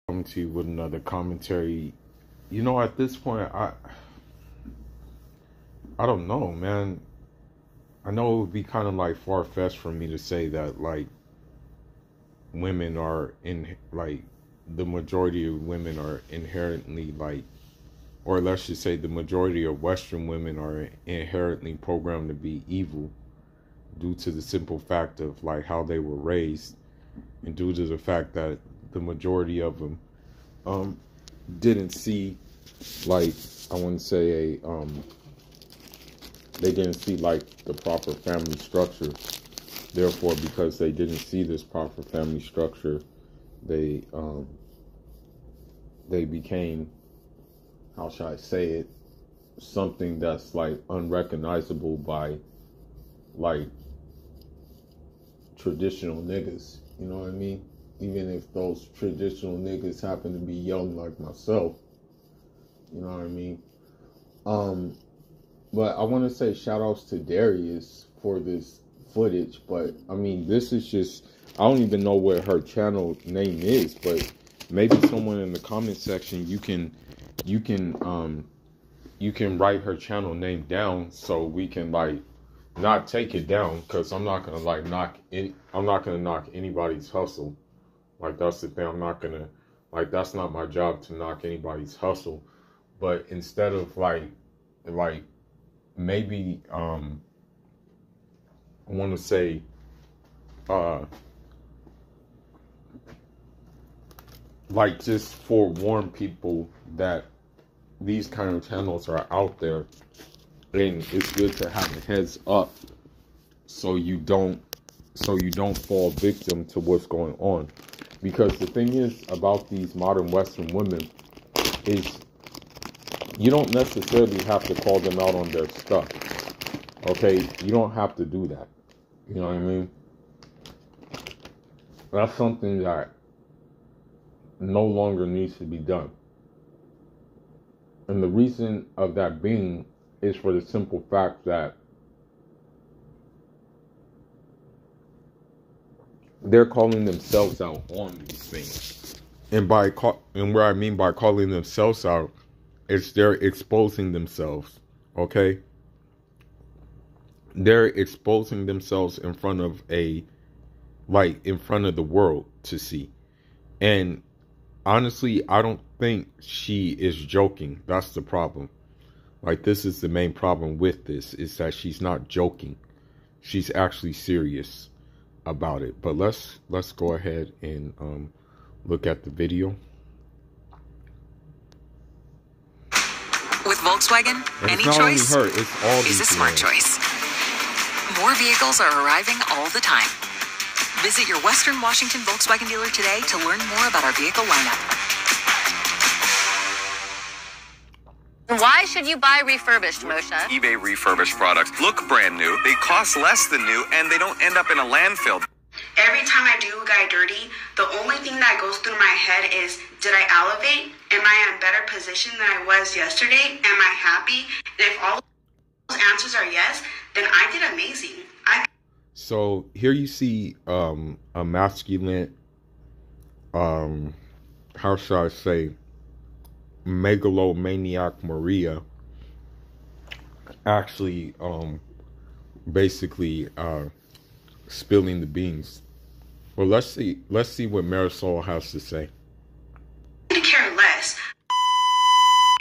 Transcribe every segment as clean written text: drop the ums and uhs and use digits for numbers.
Coming to you with another commentary. You know, at this point, I don't know, man. I know it would be kind of like far-fetched for me to say that like women are the majority of women are inherently like, or let's just say the majority of Western women are inherently programmed to be evil due to the simple fact of like how they were raised, and due to the fact that the majority of them didn't see, like, I wouldn't say they didn't see like the proper family structure. Therefore, because they didn't see this proper family structure, they became, how shall I say it, something that's like unrecognizable by like traditional niggas. You know what I mean? Even if those traditional niggas happen to be young like myself. You know what I mean? But I want to say shout outs to Darius for this footage. But I mean, this is just, I don't even know what her channel name is, but maybe someone in the comment section, you can write her channel name down so we can like not take it down, because I'm not gonna like knock anybody's hustle. Like, that's the thing. I'm not gonna, like, that's not my job to knock anybody's hustle. But instead of like maybe I want to say like just forewarn people that these kind of channels are out there, and it's good to have a heads up so you don't fall victim to what's going on. Because the thing is about these modern Western women is you don't necessarily have to call them out on their stuff. Okay? You don't have to do that. You know what I mean? That's something that no longer needs to be done. And the reason of that being is for the simple fact that they're calling themselves out on these things. And what I mean by calling themselves out is they're exposing themselves, okay? They're exposing themselves in front of in front of the world to see. And honestly, I don't think she is joking. That's the problem. Like, this is the main problem with this, is that she's not joking. She's actually serious about it. But let's go ahead and look at the video. With Volkswagen, and any choice is a smart choice. More vehicles are arriving all the time. Visit your Western Washington Volkswagen dealer today to learn more about our vehicle lineup. Why should you buy refurbished, Moshe? eBay refurbished products look brand new, they cost less than new, and they don't end up in a landfill. Every time I do a guy dirty, the only thing that goes through my head is, did I elevate? Am I in a better position than I was yesterday? Am I happy? And if all those answers are yes, then I did amazing. So here you see a masculine, how should I say, megalomaniac Maria actually basically spilling the beans. Well, let's see what Marisol has to say. I could care less.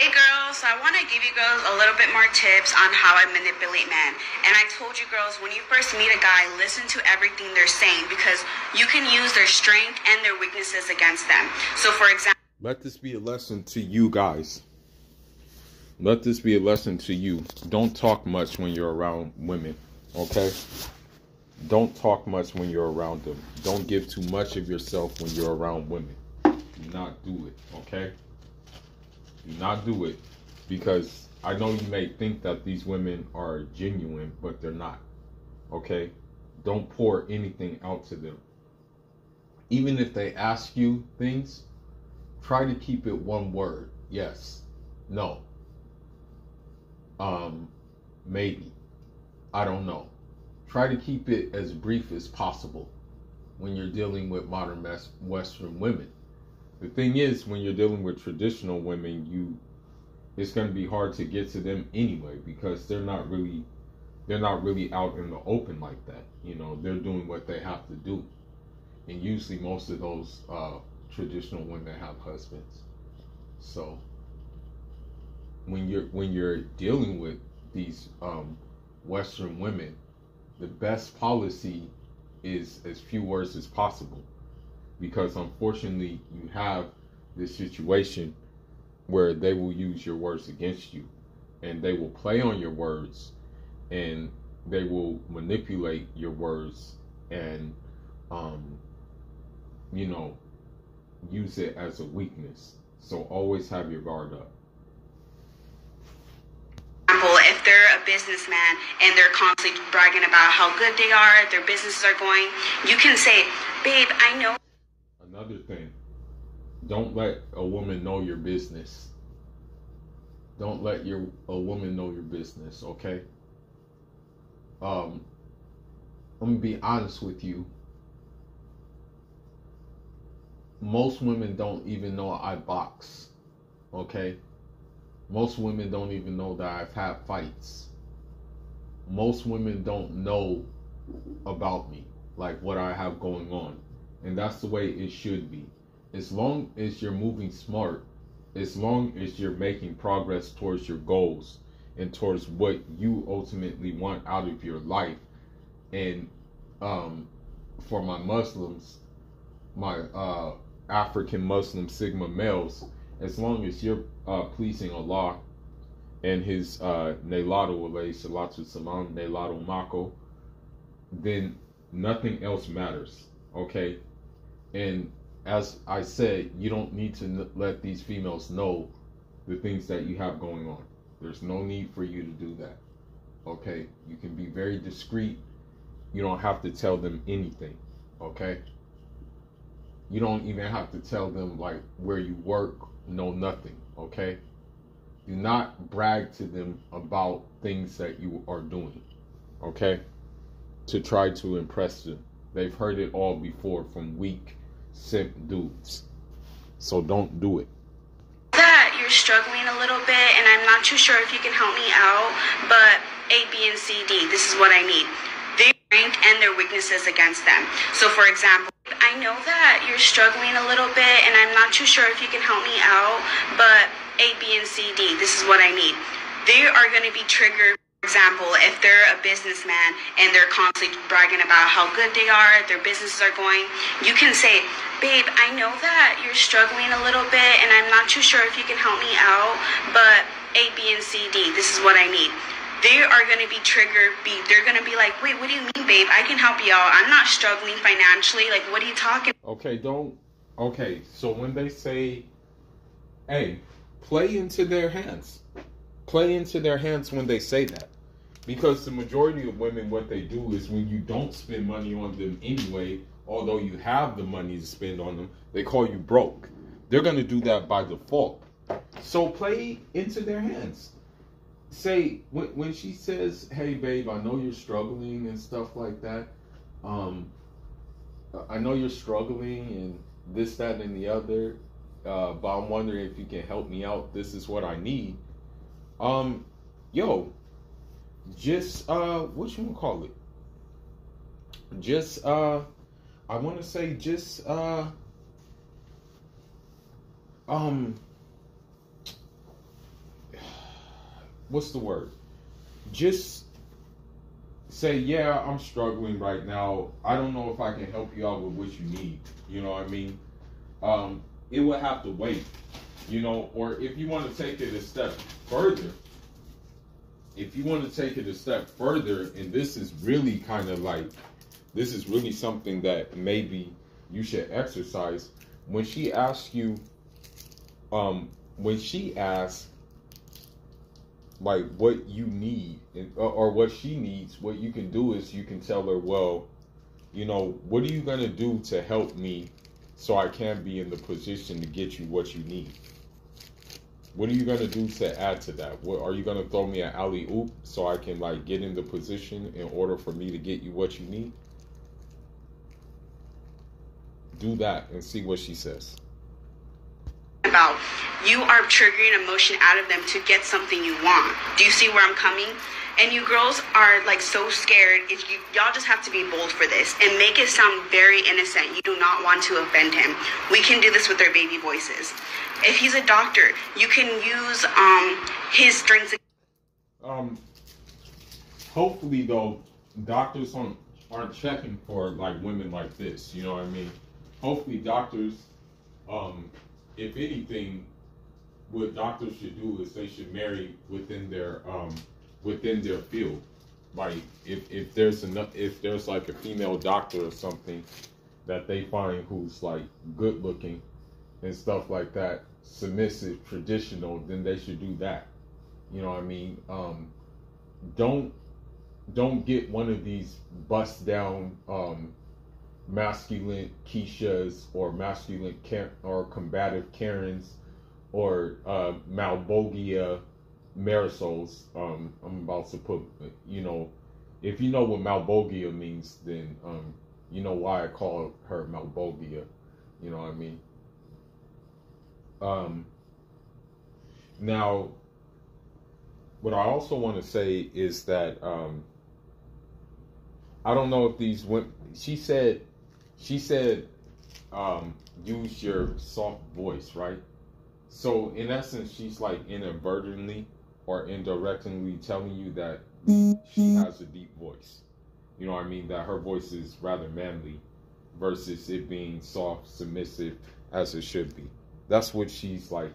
Hey girls, so I want to give you girls a little bit more tips on how I manipulate men. And I told you girls, when you first meet a guy, listen to everything they're saying, because you can use their strength and their weaknesses against them. So for example, let this be a lesson to you guys. Let this be a lesson to you. Don't talk much when you're around women, okay? Don't talk much when you're around them. Don't give too much of yourself when you're around women. Do not do it, okay? Do not do it, because I know you may think that these women are genuine, but they're not, okay? Don't pour anything out to them. Even if they ask you things, try to keep it one word. Yes. No. Maybe. I don't know. Try to keep it as brief as possible when you're dealing with modern Western women. The thing is, when you're dealing with traditional women, it's going to be hard to get to them anyway, because they're not really out in the open like that. You know, they're doing what they have to do, and usually most of those traditional women have husbands. So when you're dealing with these Western women, the best policy is as few words as possible, because unfortunately you have this situation where they will use your words against you, and they will play on your words, and they will manipulate your words, and you know, use it as a weakness. So always have your guard up. If they're a businessman and they're constantly bragging about how good they are, their businesses are going, you can say, babe, I know. Another thing, don't let a woman know your business. Don't let a woman know your business, okay? I'm gonna be honest with you. Most women don't even know I box, okay? Most women don't even know that I've had fights. Most women don't know about me, like what I have going on. And that's the way it should be. As long as you're moving smart, as long as you're making progress towards your goals and towards what you ultimately want out of your life. And for my Muslims, my African Muslim Sigma males, as long as you're pleasing Allah and His Nelado alayhi salatu salam, Nelado Mako, then nothing else matters, okay? And as I said, you don't need to let these females know the things that you have going on. There's no need for you to do that, okay? You can be very discreet. You don't have to tell them anything, okay? You don't even have to tell them like where you work, no nothing, okay? Do not brag to them about things that you are doing, okay? To try to impress them. They've heard it all before from weak, simp dudes. So don't do it. That you're struggling a little bit and I'm not too sure if you can help me out, but A, B, and C, D, this is what I need. Their strength and their weaknesses against them. So for example, I know that you're struggling a little bit and I'm not too sure if you can help me out, but A, B, and C, D, this is what I need. They are going to be triggered. For example, if they're a businessman and they're constantly bragging about how good they are, their businesses are going, you can say, babe, I know that you're struggling a little bit and I'm not too sure if you can help me out, but A, B, and C, D, this is what I need. They are going to be triggered. They're going to be like, wait, what do you mean, babe? I can help you out. I'm not struggling financially. Like, what are you talking about? Okay, so when they say, hey, play into their hands. Play into their hands when they say that. Because the majority of women, what they do is when you don't spend money on them anyway, although you have the money to spend on them, they call you broke. They're going to do that by default. So play into their hands. Say, when she says, hey, babe, I know you're struggling and stuff like that. I know you're struggling and this, that, and the other. But I'm wondering if you can help me out. This is what I need. Yo, just, what you gonna call it? Just, I want to say just, what's the word? Just say, yeah, I'm struggling right now. I don't know if I can help you out with what you need. You know what I mean? It will have to wait, you know, or if you want to take it a step further, and this is really kind of like, this is really something that maybe you should exercise. When she asks you, when she asks, like, what you need, or what she needs, what you can do is you can tell her, well, you know, what are you going to do to help me so I can be in the position to get you what you need? What are you going to do to add to that? What are you going to throw me an alley-oop so I can, like, get in the position in order for me to get you what you need? Do that and see what she says. about you are triggering emotion out of them to get something you want. Do you see where I'm coming? And you girls are like so scared. Y'all just have to be bold for this and make it sound very innocent. You do not want to offend him. We can do this with our baby voices. If he's a doctor, you can use his strengths. Hopefully though, doctors aren't checking for like women like this. You know what I mean? Hopefully doctors, if anything, what doctors should do is they should marry within their field. Like if there's like a female doctor or something that they find who's like good looking and stuff like that, submissive, traditional, then they should do that. You know what I mean? Don't get one of these bust down masculine Keishas or masculine or combative Karens or Malebogia Marisols. I'm about to put, you know, if you know what Malebogia means, then you know why I call her Malebogia. You know what I mean? Now, what I also want to say is that I don't know if these women. She said, use your soft voice, right? So in essence, she's like inadvertently or indirectly telling you that she has a deep voice. You know what I mean? That her voice is rather manly versus it being soft, submissive as it should be. That's what she's like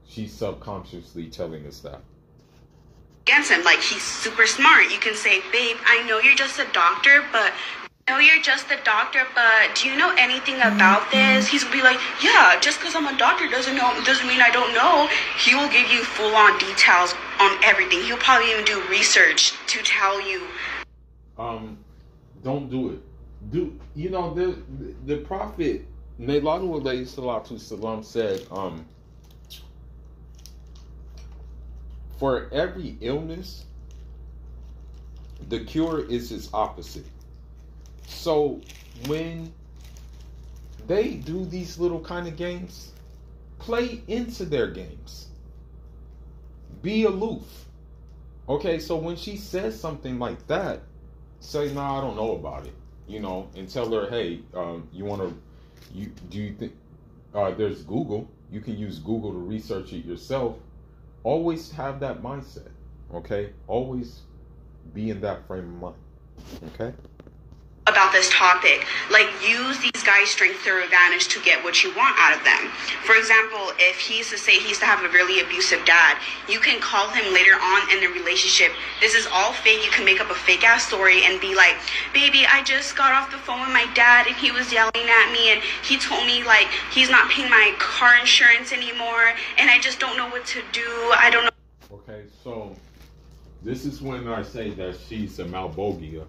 she's subconsciously telling us that. Against him, like he's super smart. You can say, babe, I know you're just a doctor, but do you know anything about this? He's gonna be like, yeah, just because I'm a doctor doesn't mean I don't know. He will give you full on details on everything. He'll probably even do research to tell you. Don't do it. You know, the Prophet Nallahu alayhi salatu salam said, for every illness, the cure is its opposite. So when they do these little kind of games, play into their games. Be aloof. Okay, so when she says something like that, say, "Nah, I don't know about it," you know, and tell her, "Hey, do you think there's Google? You can use Google to research it yourself." Always have that mindset, okay? Always be in that frame of mind, okay? About this topic, like use these guys' strengths to their advantage to get what you want out of them. For example, if he used to have a really abusive dad, you can call him later on in the relationship. This is all fake. You can make up a fake ass story and be like, baby, I just got off the phone with my dad and he was yelling at me and he told me like he's not paying my car insurance anymore and I just don't know what to do. I don't know. Okay, so this is when I say that she's a Malebogia.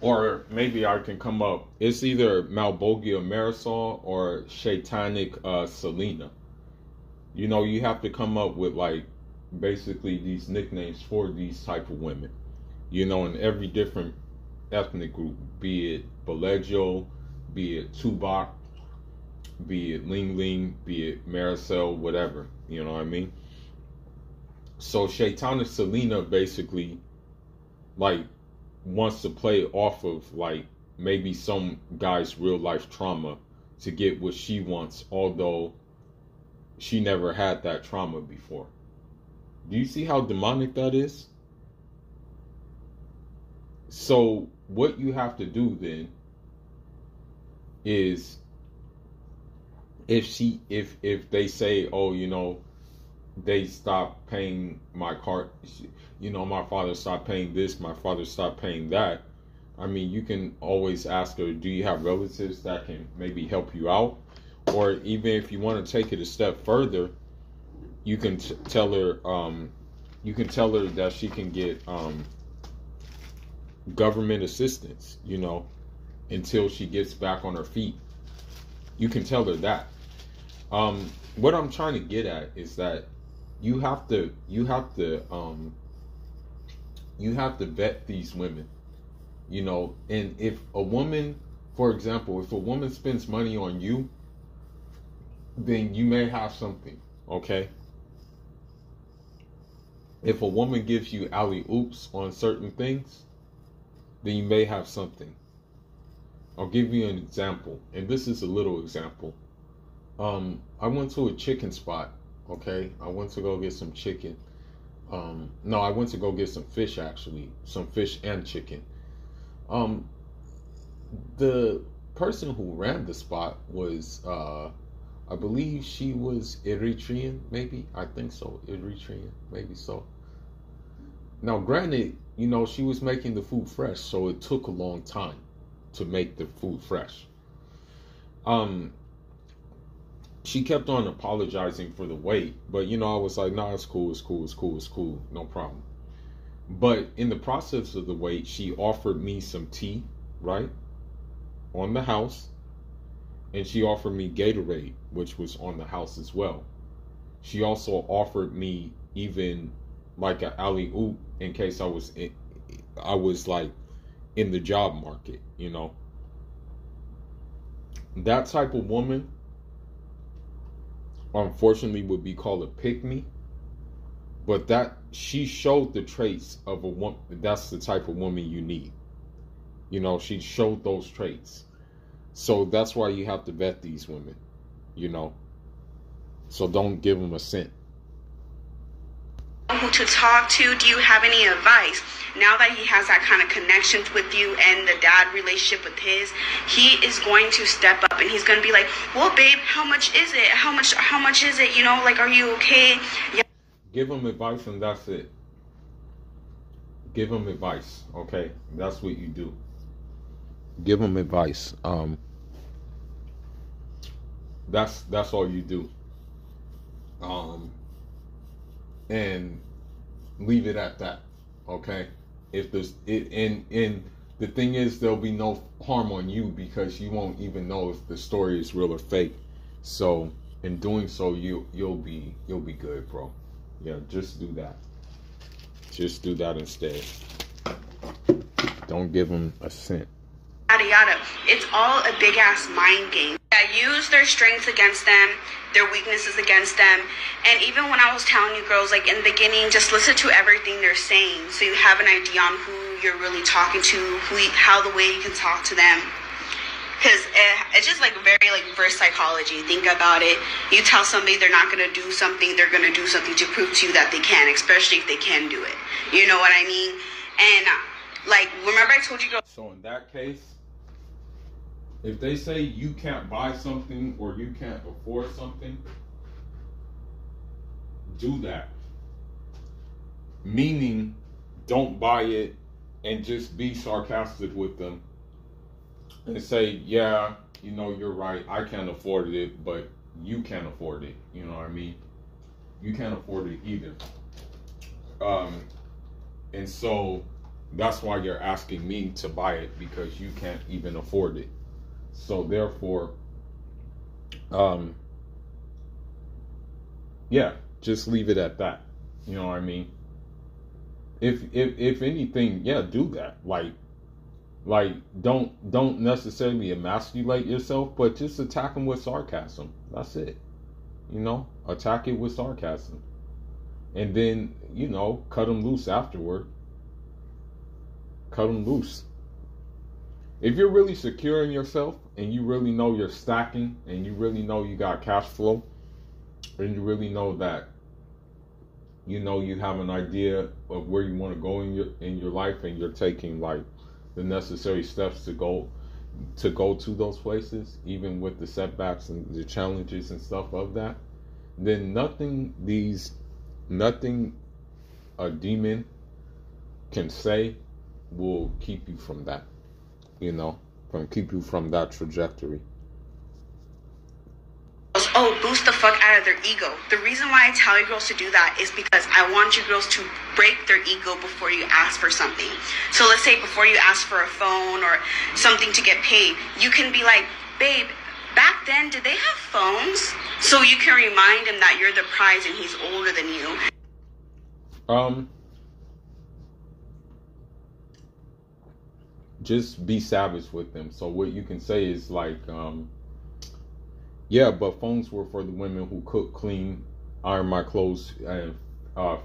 Or maybe I can come up. It's either Malebogia Marisol or Shaitanic Selena. You know, you have to come up with like basically these nicknames for these type of women. You know, in every different ethnic group, be it Belejo, be it Tubak, be it Ling Ling, be it Marisol, whatever. You know what I mean? So Shaitanic Selena basically like wants to play off of like maybe some guy's real life trauma to get what she wants, although she never had that trauma before. Do you see how demonic that is? So what you have to do then is if they say, oh, you know, they stopped paying my car, you know, my father stopped paying this, my father stopped paying that. I mean, you can always ask her, do you have relatives that can maybe help you out? Or even if you want to take it a step further, you can tell her that she can get government assistance, you know, until she gets back on her feet. You can tell her that. What I'm trying to get at is that you have to vet these women, you know. And if a woman For example, if a woman spends money on you, then you may have something, okay? If a woman gives you alley-oops on certain things, then you may have something. I'll give you an example, and this is a little example. I went to a chicken spot, okay? I went to go get some chicken. No, I went to go get some fish, actually. Some fish and chicken. The person who ran the spot was, I believe she was Eritrean, maybe. I think so. Eritrean, maybe so. Now, granted, you know, she was making the food fresh, so it took a long time to make the food fresh. She kept on apologizing for the wait, but, you know, I was like, nah, it's cool, it's cool, it's cool, it's cool, no problem. But in the process of the wait, she offered me some tea, right, on the house, and she offered me Gatorade, which was on the house as well. She also offered me even like an alley-oop in case I was like in the job market, you know. That type of woman, unfortunately, would be called a pick-me. But that she showed the traits of a woman. That's the type of woman you need. You know, she showed those traits. So that's why you have to vet these women, you know. So don't give them a cent. Who to talk to? Do you have any advice? Now that he has that kind of connection with you and the dad relationship with his, he is going to step up and he's going to be like, well, babe, how much is it? How much is it? You know, like, are you okay? Yeah. Give him advice and that's it. Give him advice, okay? That's what you do. Give him advice. That's all you do. And leave it at that, okay? If there's and the thing is, there'll be no harm on you because you won't even know if the story is real or fake. So in doing so, you'll be good, bro. Yeah, just do that. Just do that instead. Don't give them a cent. Yada yada. It's all a big ass mind game that use their strengths against them, their weaknesses against them. And even when I was telling you girls, like in the beginning, just listen to everything they're saying so you have an idea on who you're really talking to, how the way you can talk to them. Because it's just like very like reverse psychology. Think about it. You tell somebody they're not going to do something, they're going to do something to prove to you that they can, especially if they can do it. You know what I mean? And like, remember I told you girls. So in that case, if they say you can't buy something or you can't afford something, do that. Meaning, don't buy it and just be sarcastic with them and say, yeah, you know, you're right. I can't afford it, but you can't afford it. You know what I mean? You can't afford it either. And so that's why you're asking me to buy it, because you can't even afford it. So therefore, yeah, just leave it at that. You know what I mean? If anything, yeah, do that. Like don't necessarily emasculate yourself, but just attack them with sarcasm. That's it. You know, attack it with sarcasm, and then, you know, cut them loose afterward. Cut them loose. If you're really secure in yourself and you really know you're stacking and you really know you got cash flow and you really know that, you know, you have an idea of where you want to go in your life and you're taking like the necessary steps to go to those places, even with the setbacks and the challenges and stuff of that, then nothing a demon can say will keep you from that. You know, keep you from that trajectory. Oh, boost the fuck out of their ego. The reason why I tell you girls to do that is because I want you girls to break their ego before you ask for something. So let's say before you ask for a phone or something to get paid, you can be like, babe, back then, did they have phones? So you can remind him that you're the prize and he's older than you. just be savage with them. So what you can say is like, yeah, but phones were for the women who cook, clean, iron my clothes, and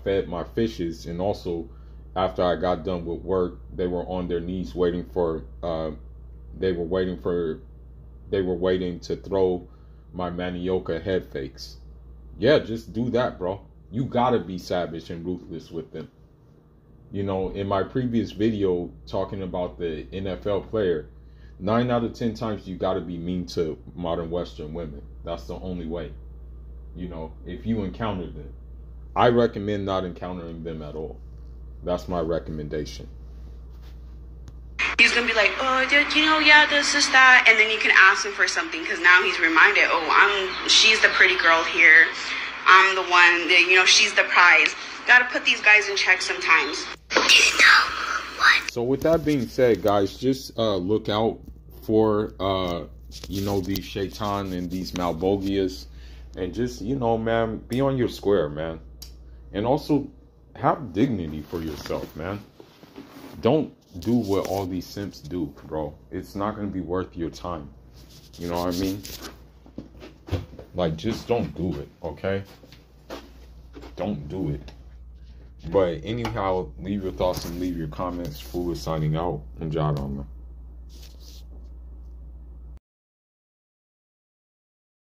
fed my fishes. And also, after I got done with work, they were on their knees waiting for, they were waiting to throw my manioca head fakes. Yeah, just do that, bro. You gotta be savage and ruthless with them. You know, in my previous video talking about the NFL player, 9 out of 10 times you gotta be mean to modern Western women. That's the only way. You know, if you encounter them. I recommend not encountering them at all. That's my recommendation. He's gonna be like, oh, you know, yeah, this is that, and then you can ask him for something, because now he's reminded, oh, she's the pretty girl here, I'm the one that, you know, she's the prize. Gotta put these guys in check sometimes. You know what? So with that being said, guys, just look out for you know, these shaitan and these Malebogias, and just, you know, man, be on your square, man, and also have dignity for yourself, man. Don't do what all these simps do, bro. It's not going to be worth your time. You know what I mean? Like, just don't do it, okay? Don't do it. But anyhow, leave your thoughts and leave your comments. Fool is signing out. And Jada on them.